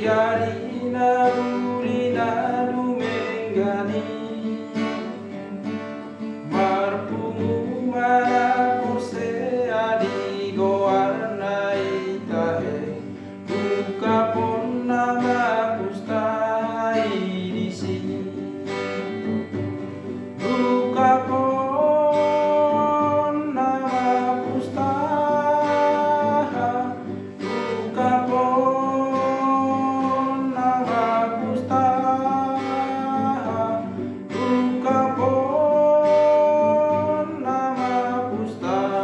Arina Bulina Dumengani Marpumu mana kurse adi goarna itahe Buka pon nama pustai di sini Buka pon nama pustaha Buka pon nama pustaha Buka pon nama pustaha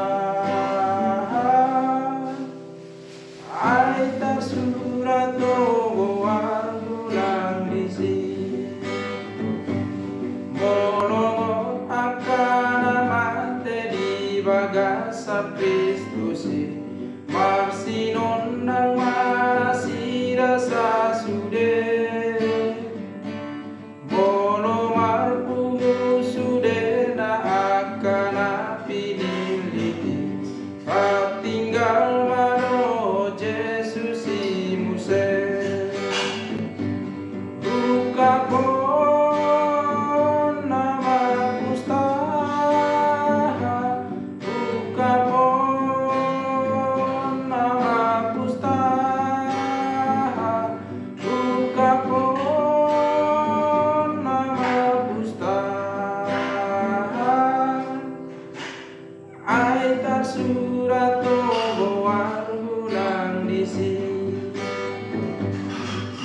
Aita surat dogoan bulan disi Monolog akan mate di bagasa Kristusi Marsinon nang marasida sa sude Mono marpumu sude na akan piniliti Patinggal mano Jesus imuse Buka pon nama pustaha Buka pon nama pustaha Buka pon nama pustaha Aitar surat togoan bulan disi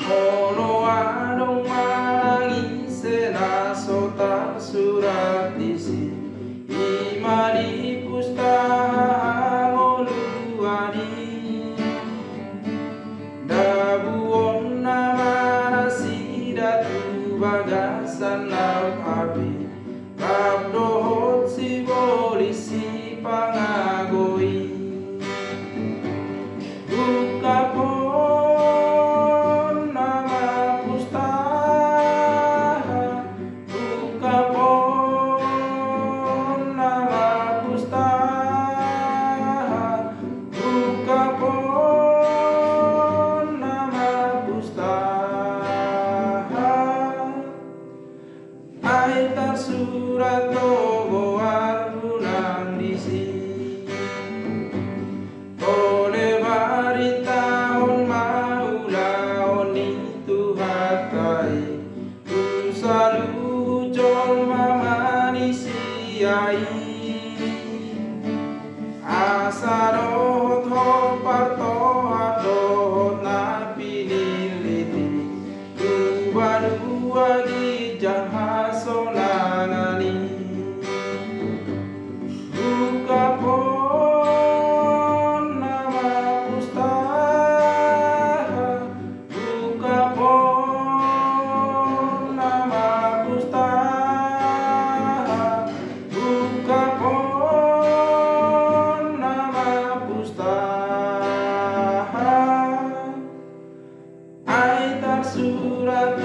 Mono adong manangis na sotar surat disi Imadi pustaha ngoluani Dabuon nama nasida tu bagasan laut api Kabdohot si polisi pangagoi Buka pon nama pustaha Buka pon nama pustaha Buka pon nama pustaha Aitar surat togoan bulan disi Ole baritahon maulaon itu hatai Tu salu jol mamanisiai Asarot ho partohat dohot na piniliti Dua-dua gijang hasonanani Buka pon nama pustaha Buka pon nama pustaha Buka pon nama pustaha Aitar surat